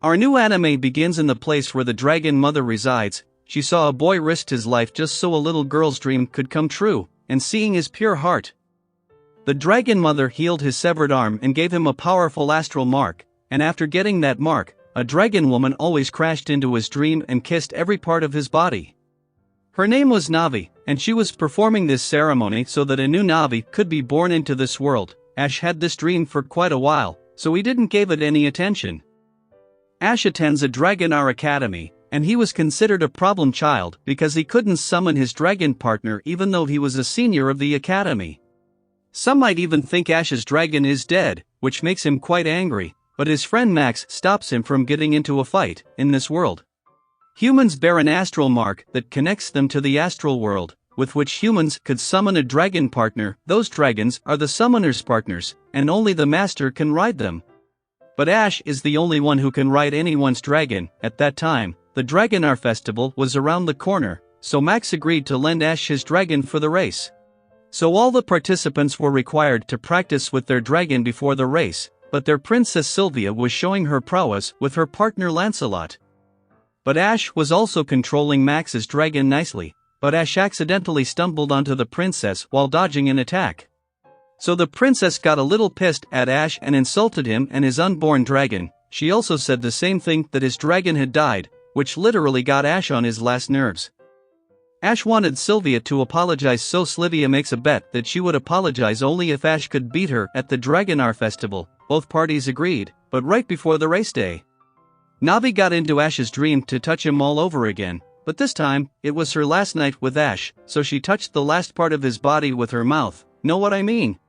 Our new anime begins in the place where the dragon mother resides. She saw a boy risk his life just so a little girl's dream could come true, and seeing his pure heart. The dragon mother healed his severed arm and gave him a powerful astral mark, and after getting that mark, a dragon woman always crashed into his dream and kissed every part of his body. Her name was Navi, and she was performing this ceremony so that a new Navi could be born into this world. Ash had this dream for quite a while, so he didn't give it any attention. Ash attends a Dragonar academy, and he was considered a problem child because he couldn't summon his dragon partner even though he was a senior of the academy. Some might even think Ash's dragon is dead, which makes him quite angry, but his friend Max stops him from getting into a fight. In this world, humans bear an astral mark that connects them to the astral world, with which humans could summon a dragon partner. Those dragons are the summoner's partners, and only the master can ride them. But Ash is the only one who can ride anyone's dragon. At that time, the Dragonar festival was around the corner, so Max agreed to lend Ash his dragon for the race. So all the participants were required to practice with their dragon before the race, but their princess Sylvia was showing her prowess with her partner Lancelot. But Ash was also controlling Max's dragon nicely, but Ash accidentally stumbled onto the princess while dodging an attack. So the princess got a little pissed at Ash and insulted him and his unborn dragon. She also said the same thing, that his dragon had died, which literally got Ash on his last nerves. Ash wanted Sylvia to apologize, so Sylvia makes a bet that she would apologize only if Ash could beat her at the Dragonar festival. Both parties agreed, but right before the race day, Navi got into Ash's dream to touch him all over again, but this time, it was her last night with Ash, so she touched the last part of his body with her mouth. Know what I mean?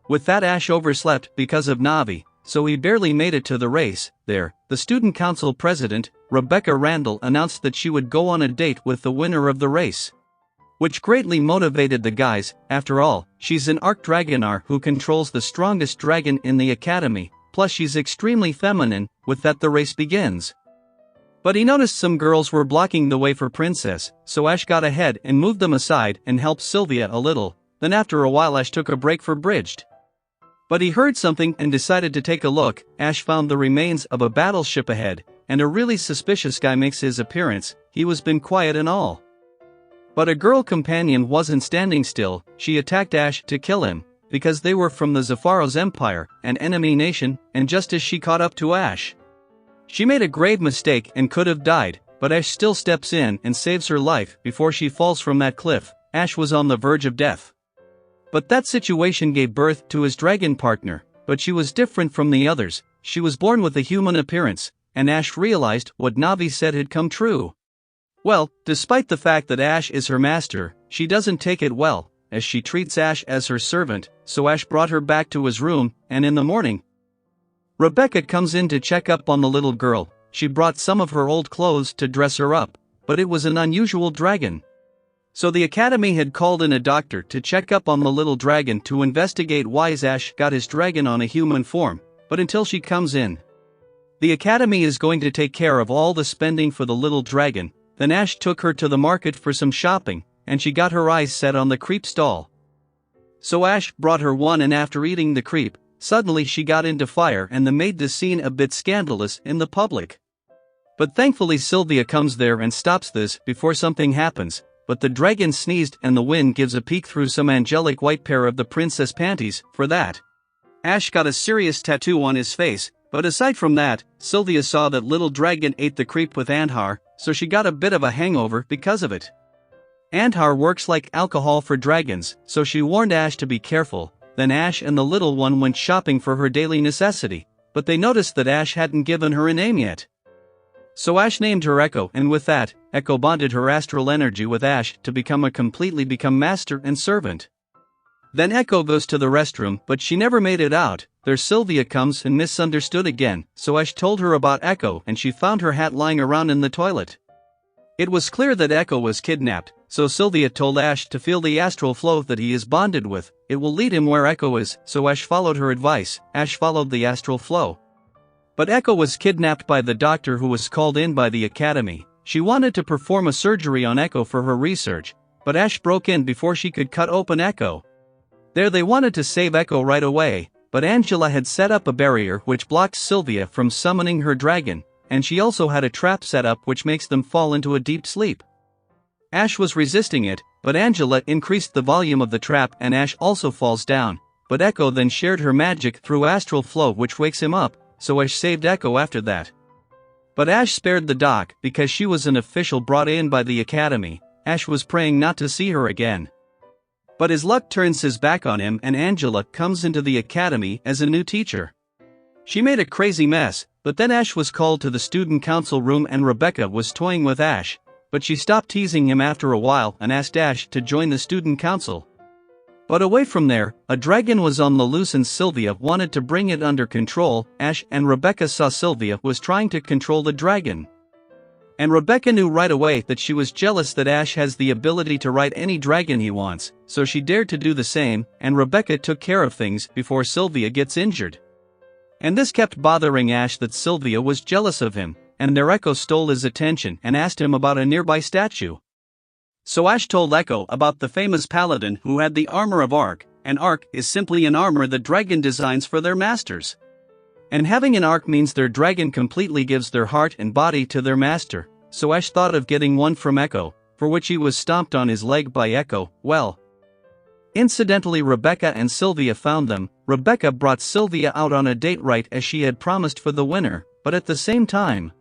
With that, Ash overslept because of Navi, so he barely made it to the race. There, the student council president, Rebecca Randall, announced that she would go on a date with the winner of the race, which greatly motivated the guys. After all, she's an Dragonar who controls the strongest dragon in the academy, plus she's extremely feminine. With that, the race begins. But he noticed some girls were blocking the way for Princess, so Ash got ahead and moved them aside and helped Sylvia a little. Then after a while, Ash took a break for Bridged. But he heard something and decided to take a look. Ash found the remains of a battleship ahead, and a really suspicious guy makes his appearance. He was been quiet and all, but a girl companion wasn't standing still. She attacked Ash to kill him, because they were from the Zephyros Empire, an enemy nation, and just as she caught up to Ash, she made a grave mistake and could have died, but Ash still steps in and saves her life before she falls from that cliff. Ash was on the verge of death. But that situation gave birth to his dragon partner, but she was different from the others. She was born with a human appearance, and Ash realized what Navi said had come true. Well, despite the fact that Ash is her master, she doesn't take it well, as she treats Ash as her servant, so Ash brought her back to his room, and in the morning, Rebecca comes in to check up on the little girl. She brought some of her old clothes to dress her up, but it was an unusual dragon. So the academy had called in a doctor to check up on the little dragon to investigate why Ash got his dragon on a human form. But until she comes in, the academy is going to take care of all the spending for the little dragon. Then Ash took her to the market for some shopping, and she got her eyes set on the creep stall. So Ash brought her one, and after eating the creep, suddenly she got into fire, and that made the scene a bit scandalous in the public. But thankfully Sylvia comes there and stops this before something happens. But the dragon sneezed and the wind gives a peek through some angelic white pair of the princess panties. For that, Ash got a serious tattoo on his face. But aside from that, Sylvia saw that little dragon ate the creep with Andhar, so she got a bit of a hangover because of it. Andhar works like alcohol for dragons, so she warned Ash to be careful. Then Ash and the little one went shopping for her daily necessity, but they noticed that Ash hadn't given her a name yet. So Ash named her Echo, and with that, Echo bonded her astral energy with Ash to become master and servant. Then Echo goes to the restroom, but she never made it out. There Sylvia comes and misunderstood again, so Ash told her about Echo, and she found her hat lying around in the toilet. It was clear that Echo was kidnapped, so Sylvia told Ash to feel the astral flow that he is bonded with. It will lead him where Echo is, so Ash followed her advice. Ash followed the astral flow. But Echo was kidnapped by the doctor who was called in by the academy. She wanted to perform a surgery on Echo for her research, but Ash broke in before she could cut open Echo. There they wanted to save Echo right away, but Angela had set up a barrier which blocked Sylvia from summoning her dragon. and she also had a trap set up which makes them fall into a deep sleep. Ash was resisting it, but Angela increased the volume of the trap and Ash also falls down, but Echo then shared her magic through astral flow which wakes him up, so Ash saved Echo after that. But Ash spared the doc because she was an official brought in by the academy. Ash was praying not to see her again. But his luck turns his back on him and Angela comes into the academy as a new teacher. She made a crazy mess, but then Ash was called to the student council room and Rebecca was toying with Ash, but she stopped teasing him after a while and asked Ash to join the student council. But away from there, a dragon was on the loose and Sylvia wanted to bring it under control. Ash and Rebecca saw Sylvia was trying to control the dragon. And Rebecca knew right away that she was jealous that Ash has the ability to ride any dragon he wants, so she dared to do the same, and Rebecca took care of things before Sylvia gets injured. And this kept bothering Ash that Sylvia was jealous of him, and their Echo stole his attention and asked him about a nearby statue. So Ash told Echo about the famous paladin who had the armor of Arc, and Arc is simply an armor the dragon designs for their masters. And having an Arc means their dragon completely gives their heart and body to their master, so Ash thought of getting one from Echo, for which he was stomped on his leg by Echo. Well, incidentally Rebecca and Sylvia found them. Rebecca brought Sylvia out on a date right as she had promised for the winner, but at the same time,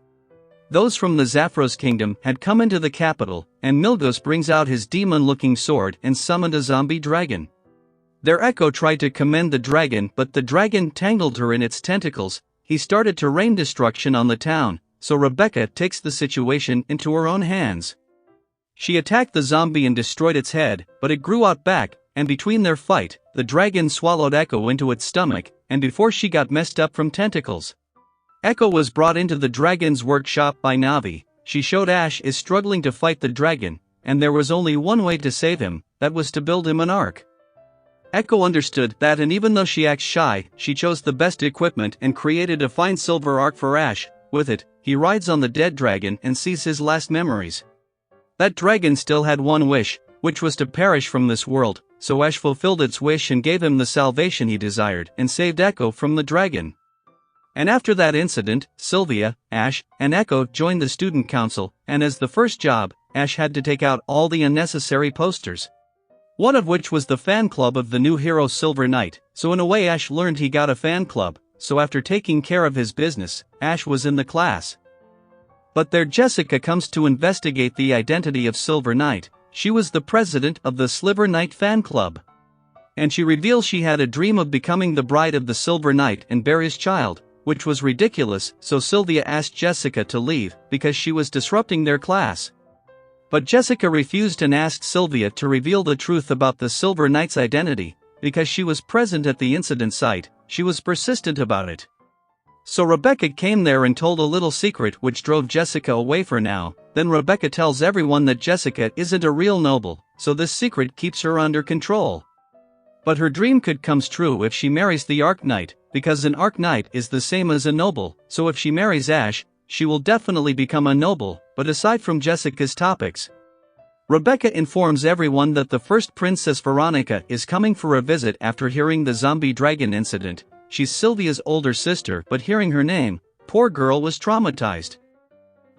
those from the Zaphros kingdom had come into the capital, and Milgos brings out his demon-looking sword and summoned a zombie dragon. Their Echo tried to commend the dragon but the dragon tangled her in its tentacles. He started to rain destruction on the town, so Rebecca takes the situation into her own hands. She attacked the zombie and destroyed its head, but it grew out back, and between their fight, the dragon swallowed Echo into its stomach, and before she got messed up from tentacles, Echo was brought into the dragon's workshop by Navi. She showed Ash is struggling to fight the dragon, and there was only one way to save him, that was to build him an arc. Echo understood that, and even though she acts shy, she chose the best equipment and created a fine silver arc for Ash. With it, he rides on the dead dragon and sees his last memories. That dragon still had one wish, which was to perish from this world, so Ash fulfilled its wish and gave him the salvation he desired and saved Echo from the dragon. And after that incident, Sylvia, Ash, and Echo joined the student council, and as the first job, Ash had to take out all the unnecessary posters. One of which was the fan club of the new hero Silver Knight, so in a way Ash learned he got a fan club, so after taking care of his business, Ash was in the class. But there Jessica comes to investigate the identity of Silver Knight. She was the president of the Silver Knight fan club. And she reveals she had a dream of becoming the bride of the Silver Knight and bear his child, which was ridiculous, so Sylvia asked Jessica to leave because she was disrupting their class. But Jessica refused and asked Sylvia to reveal the truth about the Silver Knight's identity, because she was present at the incident site. She was persistent about it. So Rebecca came there and told a little secret which drove Jessica away for now. Then Rebecca tells everyone that Jessica isn't a real noble, so this secret keeps her under control. But her dream could come true if she marries the Arc Knight, because an Arc Knight is the same as a noble, so if she marries Ash, she will definitely become a noble. But aside from Jessica's topics, Rebecca informs everyone that the first Princess Veronica is coming for a visit after hearing the zombie dragon incident. She's Sylvia's older sister, but hearing her name, poor girl was traumatized.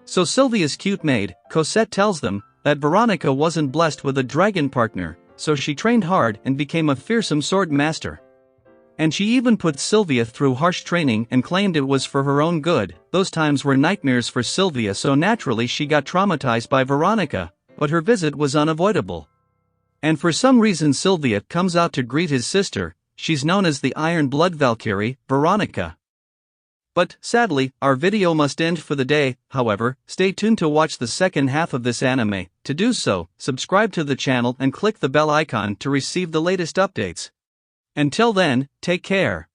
So Sylvia's cute maid, Cosette, tells them that Veronica wasn't blessed with a dragon partner, so she trained hard and became a fearsome sword master. And she even put Sylvia through harsh training and claimed it was for her own good. Those times were nightmares for Sylvia, so naturally she got traumatized by Veronica, but her visit was unavoidable. And for some reason Sylvia comes out to greet his sister. She's known as the Iron Blood Valkyrie, Veronica. But, sadly, our video must end for the day. However, stay tuned to watch the second half of this anime. To do so, subscribe to the channel and click the bell icon to receive the latest updates. Until then, take care.